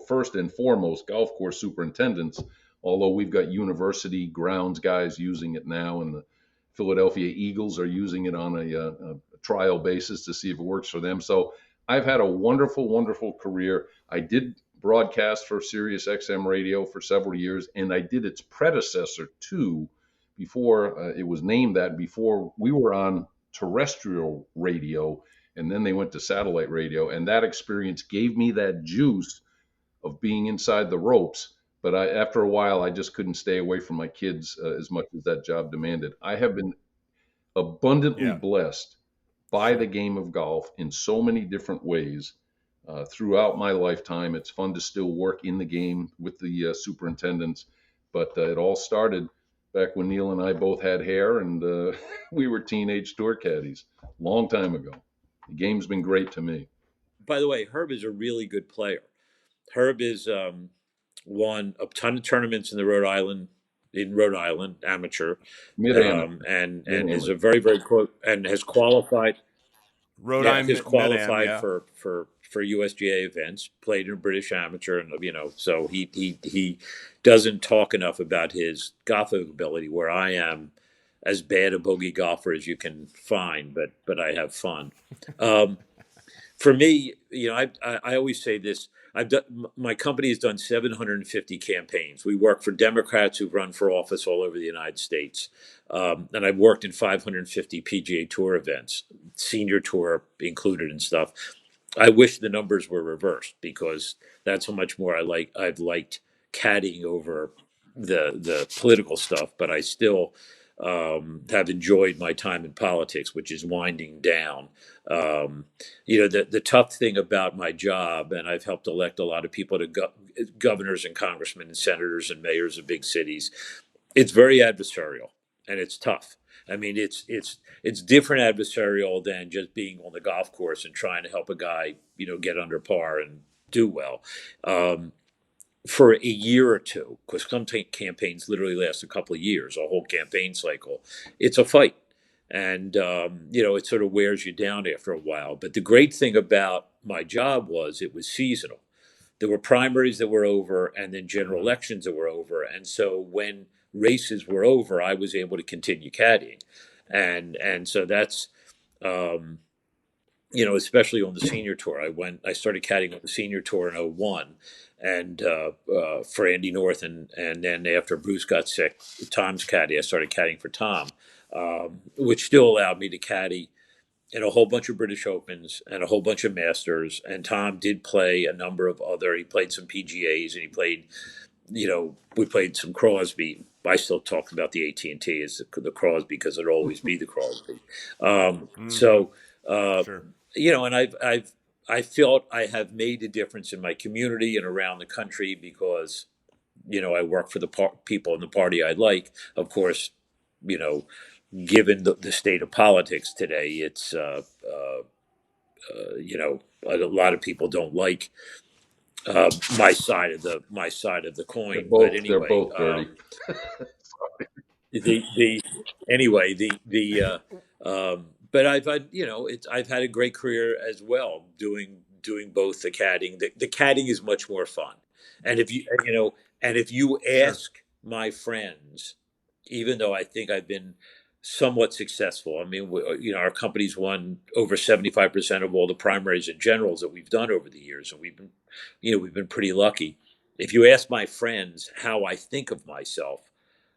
first and foremost golf course superintendents, although we've got university grounds guys using it now, and the Philadelphia Eagles are using it on a trial basis to see if it works for them. So I've had a wonderful, wonderful career. I did broadcast for Sirius XM radio for several years, and I did its predecessor too, before it was named that, before we were on terrestrial radio, and then they went to satellite radio, and that experience gave me that juice of being inside the ropes. But after a while, I just couldn't stay away from my kids as much as that job demanded. I have been abundantly blessed by the game of golf in so many different ways throughout my lifetime. It's fun to still work in the game with the superintendents, but it all started back when Neil and I both had hair, and we were teenage tour caddies long time ago. The game's been great to me. By the way, Herb is a really good player. Herb is won a ton of tournaments in Rhode Island amateur, Mid-amateur. and is a very, very close, and has qualified. Has qualified for USGA events, played in British amateur, and so he doesn't talk enough about his golfing ability. Where I am as bad a bogey golfer as you can find, but I have fun. For me, I always say this. My company has done 750 campaigns. We work for Democrats who've run for office all over the United States, and I've worked in 550 PGA Tour events, senior tour included and stuff. I wish the numbers were reversed, because that's how much more I've liked caddying over the political stuff. But I still have enjoyed my time in politics, which is winding down. The tough thing about my job, and I've helped elect a lot of people to governors and congressmen and senators and mayors of big cities. It's very adversarial, and it's tough. I mean, it's different adversarial than just being on the golf course and trying to help a guy, get under par and do well. For a year or two, because some campaigns literally last a couple of years, a whole campaign cycle. It's a fight. And, it sort of wears you down after a while. But the great thing about my job was it was seasonal. There were primaries that were over, and then general elections that were over. And so when races were over, I was able to continue caddying. And so that's, especially on the senior tour. I started caddying on the senior tour in 01, and for Andy North, and then after Bruce got sick, Tom's caddy, I started caddying for Tom, which still allowed me to caddy in a whole bunch of British Opens and a whole bunch of Masters. And Tom did play a number of he played some PGAs, and he played, we played some Crosby. I still talk about the AT&T as the Crosby, because it'll always be the Crosby. So, sure. And I felt I have made a difference in my community and around the country, because, I work for the people in the party I like. Of course, given the state of politics today, it's, a lot of people don't like my side of the coin. But anyway, they're both dirty. But I've had a great career as well doing both the caddying. The caddying is much more fun. And if you ask my friends, even though I think I've been somewhat successful, I mean, our company's won over 75% of all the primaries and generals that we've done over the years, and we've been pretty lucky. If you ask my friends how I think of myself,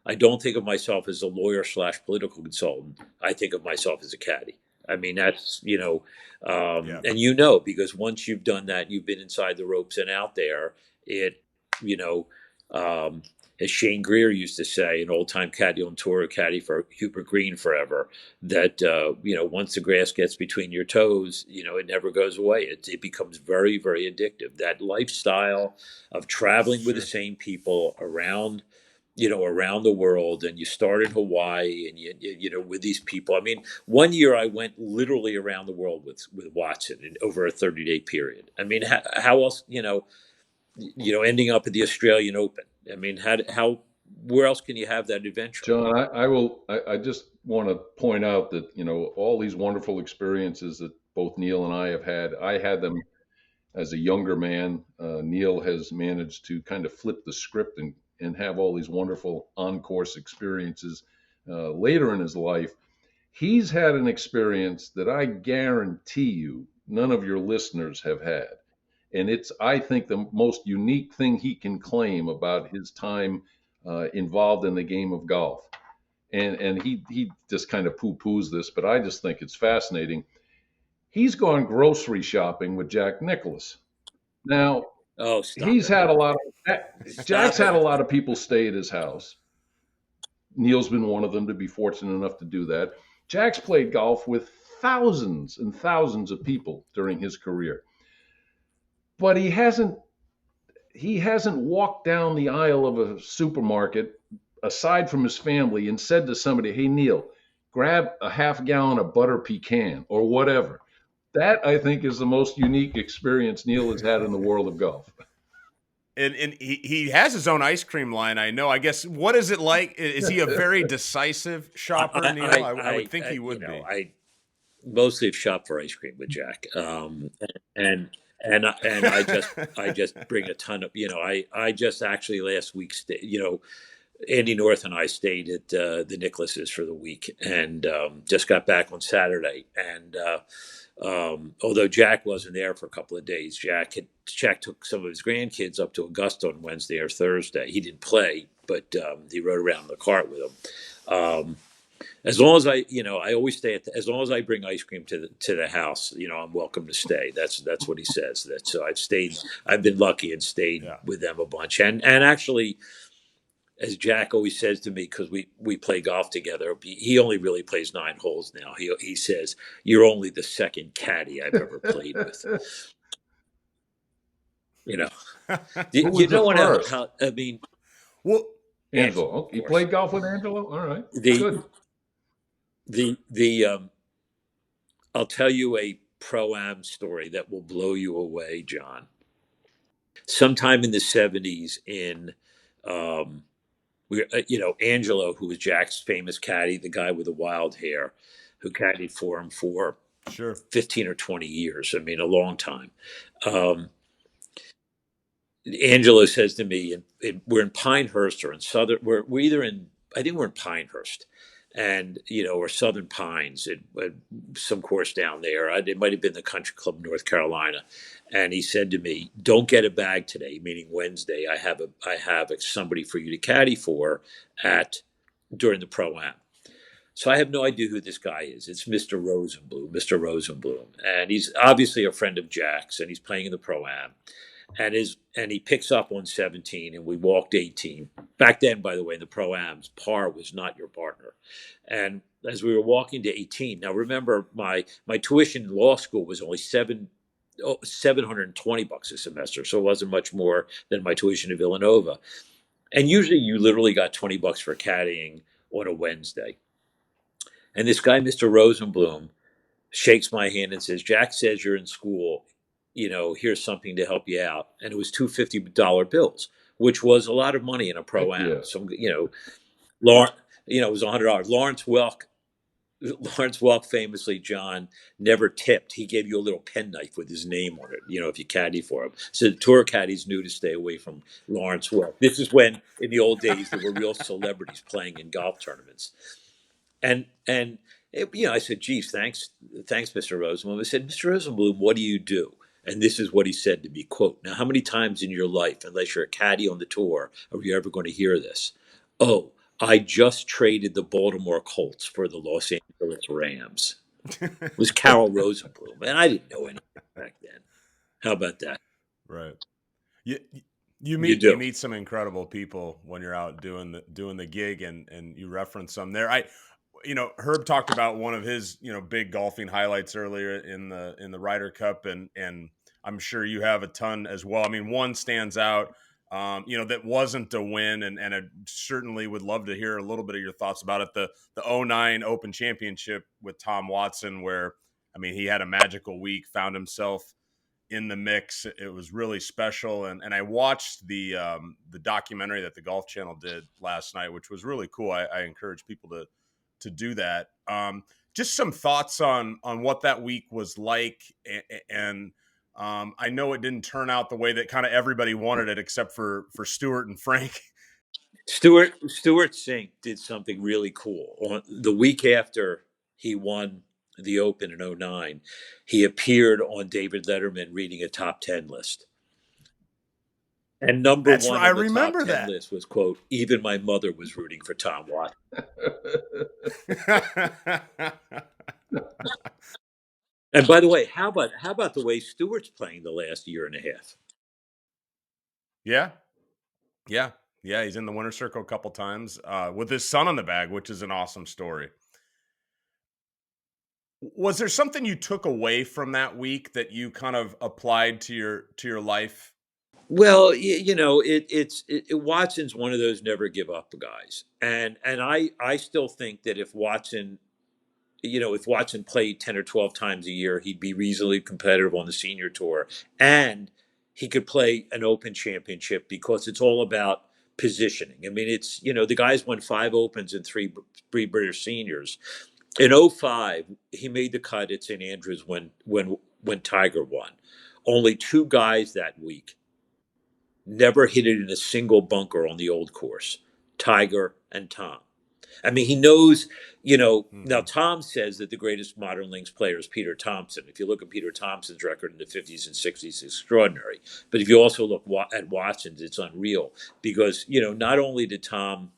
I don't think of myself as a lawyer / political consultant. I think of myself as a caddy. I mean, that's, and because once you've done that, you've been inside the ropes and out there, as Shane Greer used to say, an old-time caddy on tour, a caddy for Hubert Green forever, that once the grass gets between your toes, it never goes away. It becomes very, very addictive. That lifestyle of traveling with the same people around the world, and you start in Hawaii, and with these people. I mean, one year I went literally around the world with Watson over a 30-day period. I mean, how else, ending up at the Australian Open. I mean, where else can you have that adventure? John, I just want to point out that, all these wonderful experiences that both Neil and I have had, I had them as a younger man. Neil has managed to kind of flip the script and have all these wonderful on-course experiences later in his life. He's had an experience that I guarantee you none of your listeners have had. And it's, I think, the most unique thing he can claim about his time involved in the game of golf. And he just kind of poo-poos this, but I just think it's fascinating. He's gone grocery shopping with Jack Nicklaus. Now, Jack's had a lot of people stay at his house. Neil's been one of them to be fortunate enough to do that. Jack's played golf with thousands and thousands of people during his career. But he hasn't walked down the aisle of a supermarket aside from his family and said to somebody, "Hey, Neil, grab a half gallon of butter pecan," or whatever. That, I think, is the most unique experience Neil has had in the world of golf. And he has his own ice cream line, I know. I guess, what is it like? Is he a very decisive shopper, Neil? I would think he would be. I mostly have shopped for ice cream with Jack, and I just bring a ton of, I just actually last week, Andy North and I stayed at the Nicklauses for the week, and just got back on Saturday. And although Jack wasn't there for a couple of days, Jack took some of his grandkids up to Augusta on Wednesday or Thursday. He didn't play, but he rode around in the cart with them. As long as I always stay as long as I bring ice cream to the house, I'm welcome to stay. That's what he says. So I've been lucky and stayed with them a bunch. And actually, as Jack always says to me, because we play golf together, he only really plays 9 holes now. He says, "You're only the second caddy I've ever played with." You know what? I mean, well, Angelo. You played golf with Angelo? All right, good. I'll tell you a pro-am story that will blow you away, John. Sometime in the 70s, Angelo, who was Jack's famous caddy, the guy with the wild hair, who caddied for him for 15 or 20 years. I mean, a long time. Angelo says to me, we're in Pinehurst or in Southern, I think we're in Pinehurst, and or Southern Pines, some course down there. It might have been the Country Club, North Carolina. And he said to me, "Don't get a bag today," meaning Wednesday. I have somebody for you to caddy for during the pro-am. So I have no idea who this guy is. It's Mr. Rosenblum, and he's obviously a friend of Jack's, and he's playing in the pro-am. And he picks up on 17, and we walked 18. Back then, by the way, in the pro-ams, par was not your partner. And as we were walking to 18, now remember, my tuition in law school was only $720 a semester, so it wasn't much more than my tuition at Villanova. And usually, you literally got $20 for caddying on a Wednesday. And this guy, Mr. Rosenblum, shakes my hand and says, "Jack says you're in school. Here's something to help you out." And it was two $50 bills, which was a lot of money in a pro-am. Yeah. So, it was $100. Lawrence Welk famously, John, never tipped. He gave you a little penknife with his name on it, if you caddy for him. So the tour caddies knew to stay away from Lawrence Welk. This is when, in the old days, there were real celebrities playing in golf tournaments. And I said, "Geez, thanks, Mr. Rosenblum." I said, "Mr. Rosenblum, what do you do?" And this is what he said to me, quote, "Now, how many times in your life, unless you're a caddy on the tour, are you ever going to hear this? Oh, I just traded the Baltimore Colts for the Los Angeles Rams." It was Carol Rosenblum, and I didn't know anything back then. How about that? Right. You You do. meet some incredible people when you're out doing the gig, and you reference some there. I Herb talked about one of his big golfing highlights earlier in the Ryder Cup, and I'm sure you have a ton as well. I mean, one stands out, that wasn't a win, and I certainly would love to hear a little bit of your thoughts about it. The '09 Open Championship with Tom Watson, where I mean he had a magical week, found himself in the mix. It was really special, and I watched the documentary that the Golf Channel did last night, which was really cool. I encourage people to do that. Just some thoughts on what that week was like, and I know it didn't turn out the way that kind of everybody wanted it, except for Stuart and Frank. Stuart Sink did something really cool. On the week after he won the Open in '09, he appeared on David Letterman reading a top 10 list. And number That's one right. I on the top remember 10 that. list was, quote, even my mother was rooting for Tom Watson. And by the way, how about the way Stewart's playing the last year and a half? Yeah, yeah, yeah. He's in the winner's circle a couple times with his son on the bag, which is an awesome story. Was there something you took away from that week that you kind of applied to your life? Well, Watson's one of those never give up guys, and I still think that if Watson played 10 or 12 times a year, he'd be reasonably competitive on the senior tour. And he could play an Open championship because it's all about positioning. I mean, the guys won 5 Opens and three British seniors. In '05, he made the cut at St. Andrews when Tiger won. Only 2 guys that week never hit it in a single bunker on the old course, Tiger and Tom. I mean, he knows, now Hmm. Tom says that the greatest modern links player is Peter Thompson. If you look at Peter Thompson's record in the '50s and '60s, it's extraordinary. But if you also look at Watson's, it's unreal because, not only did Tom,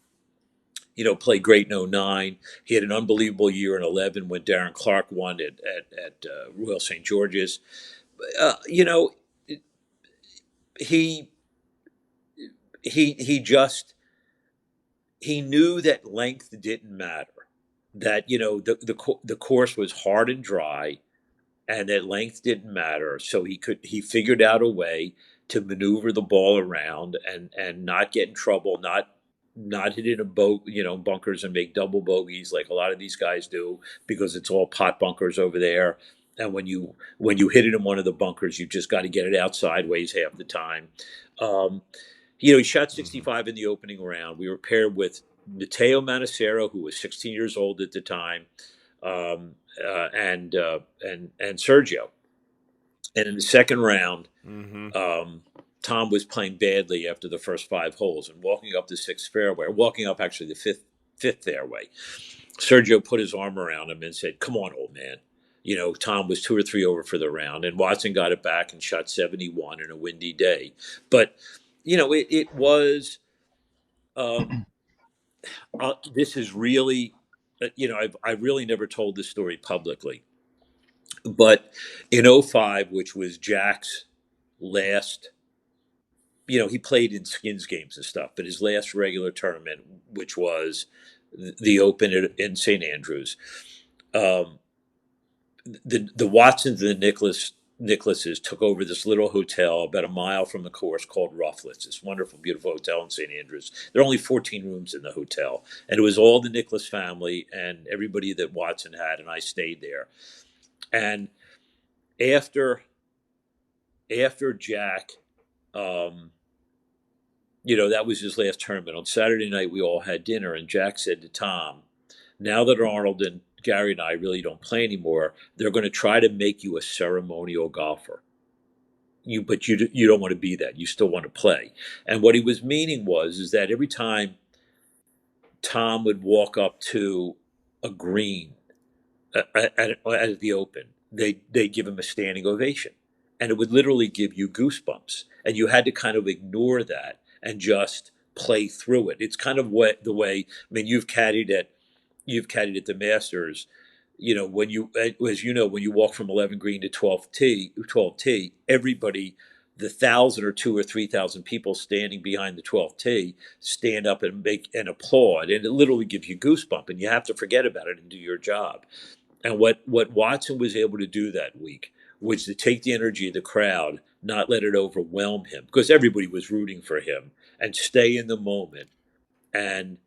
play great in '09, he had an unbelievable year in '11 when Darren Clark won at Royal St. George's. Uh, you know, he, he just, he knew that length didn't matter. That the course was hard and dry, and that length didn't matter. So he figured out a way to maneuver the ball around and not get in trouble, not hit in bunkers and make double bogeys like a lot of these guys do because it's all pot bunkers over there. And when you hit it in one of the bunkers, you just got to get it out sideways half the time. Um, he shot Hmm. 65 in the opening round. We were paired with Matteo Manacero, who was 16 years old at the time, and Sergio. And in the second round, Hmm. um, Tom was playing badly after the first 5 holes and walking up the sixth fairway, walking up actually the fifth fairway. Sergio put his arm around him and said, "Come on, old man." Tom was 2 or 3 over for the round, and Watson got it back and shot 71 in a windy day. But it was. Um, this is really, I've really never told this story publicly, but in '05, which was Jack's last, he played in skins games and stuff, but his last regular tournament, which was the Open in St. Andrews, um, the Watsons and the Nicklauses took over this little hotel about a mile from the course called Rufflett's. This wonderful, beautiful hotel in St. Andrews. There are only 14 rooms in the hotel, and it was all the Nicklaus family and everybody that Watson had, and I stayed there. And after Jack, um, that was his last tournament. On Saturday night, we all had dinner, and Jack said to Tom, "Now that Arnold and Gary and I really don't play anymore, they're going to try to make you a ceremonial golfer. But you don't want to be that. You still want to play." And what he was meaning is that every time Tom would walk up to a green at the Open, they give him a standing ovation, and it would literally give you goosebumps, and you had to kind of ignore that and just play through it. It's kind of what the way. I mean, you've caddied at the Masters. When you, as you know, when you walk from 11 green to 12 tee, everybody, the 1,000 or 2 or 3,000 people standing behind the 12th tee stand up and make and applaud, and it literally gives you goosebump, and you have to forget about it and do your job. And what Watson was able to do that week was to take the energy of the crowd, not let it overwhelm him, because everybody was rooting for him, and stay in the moment and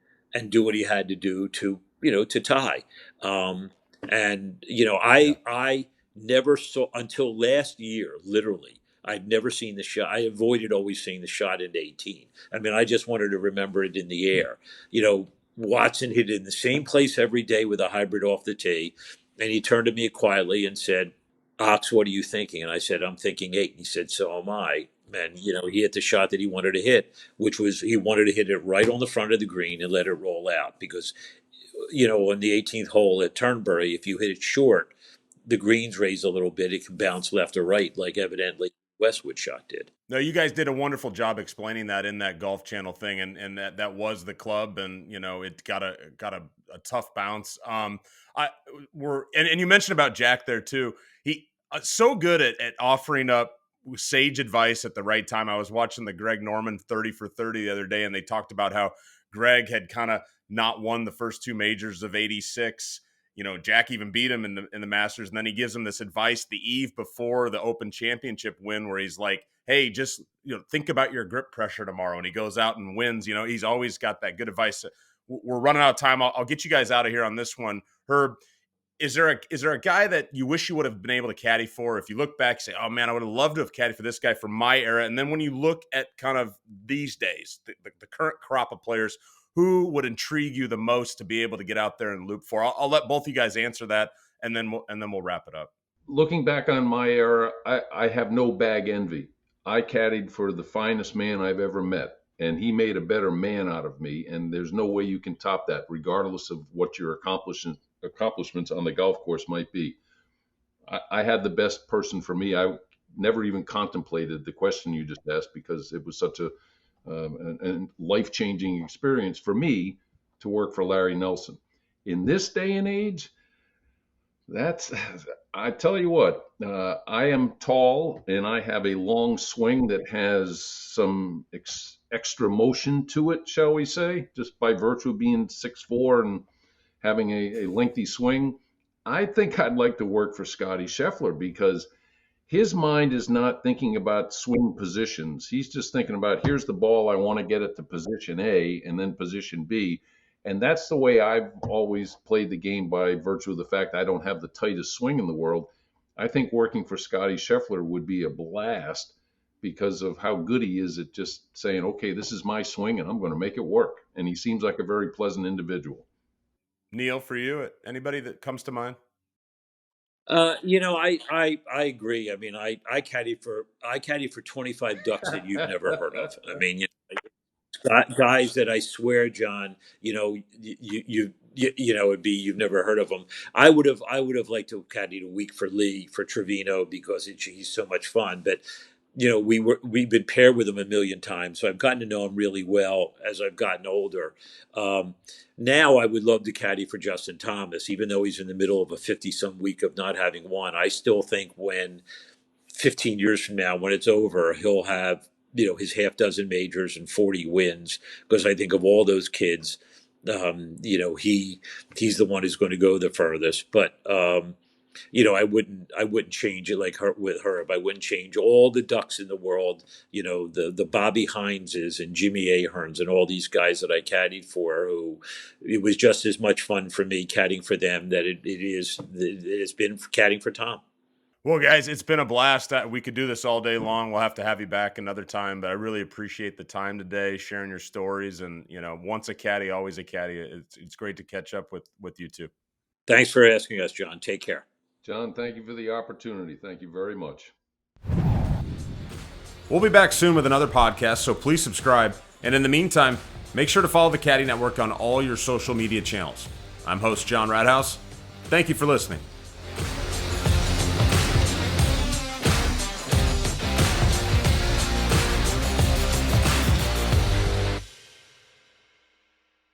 do what he had to do to to tie. Um, and Yeah. I never saw until last year, literally. I'd never seen the shot. I avoided always seeing the shot into 18. I mean, I just wanted to remember it in the air. Watson hit it in the same place every day with a hybrid off the tee. And he turned to me quietly and said, Ox, what are you thinking? And I said, I'm thinking 8. And he said, so am I. And, he hit the shot that he wanted to hit, which was he wanted to hit it right on the front of the green and let it roll out. Because, on the 18th hole at Turnberry, if you hit it short, the greens raise a little bit. It can bounce left or right, like evidently Westwood shot did. No, you guys did a wonderful job explaining that in that Golf Channel thing, and that was the club, and it got a tough bounce. And you mentioned about Jack there too. He so good at offering up sage advice at the right time. I was watching the Greg Norman 30 for 30 the other day, and they talked about how Greg had kind of not won the first 2 majors of '86. Jack even beat him in the Masters, and then he gives him this advice the eve before the Open Championship win, where he's like, "Hey, just think about your grip pressure tomorrow." And he goes out and wins. He's always got that good advice. We're running out of time. I'll get you guys out of here on this one. Herb, is there a guy that you wish you would have been able to caddy for? If you look back, say, "Oh man, I would have loved to have caddied for this guy from my era." And then when you look at kind of these days, the current crop of players, who would intrigue you the most to be able to get out there and loop for? I'll let both you guys answer that, and then we'll wrap it up. Looking back on my era, I have no bag envy. I caddied for the finest man I've ever met, and he made a better man out of me. And there's no way you can top that, regardless of what your accomplishments on the golf course might be. I had the best person for me. I never even contemplated the question you just asked, because it was such a life-changing experience for me to work for Larry Nelson. In this day and age, I tell you what, I am tall and I have a long swing that has some extra motion to it, shall we say, just by virtue of being 6'4" and having a lengthy swing. I think I'd like to work for Scottie Scheffler, because his mind is not thinking about swing positions. He's just thinking about, here's the ball, I want to get it to position A and then position B. And that's the way I've always played the game, by virtue of the fact I don't have the tightest swing in the world. I think working for Scottie Scheffler would be a blast, because of how good he is at just saying, okay, this is my swing and I'm going to make it work. And he seems like a very pleasant individual. Neil, for you, anybody that comes to mind? I agree. I mean, I caddy for 25 ducks that you've never heard of. I mean, guys that I swear, John, it'd be you've never heard of them. I would have liked to have caddied a week for Lee for Trevino, because he's so much fun. But we've been paired with him a million times, so I've gotten to know him really well as I've gotten older. Now I would love to caddy for Justin Thomas, even though he's in the middle of a 50-some week of not having won. I still think when 15 years from now, when it's over, he'll have his half dozen majors and 40 wins, because I think of all those kids, he's the one who's going to go the furthest. But I wouldn't change it like her with Herb. I wouldn't change all the ducks in the world. The Bobby Hineses and Jimmy Aherns and all these guys that I caddied for, who it was just as much fun for me caddying for them that it's been caddying for Tom. Well, guys, it's been a blast. We could do this all day long. We'll have to have you back another time, but I really appreciate the time today, sharing your stories. And, once a caddy, always a caddy. It's great to catch up with you two. Thanks for asking us, John. Take care. John, thank you for the opportunity. Thank you very much. We'll be back soon with another podcast, so please subscribe. And in the meantime, make sure to follow the Caddie Network on all your social media channels. I'm host John Rathouz. Thank you for listening.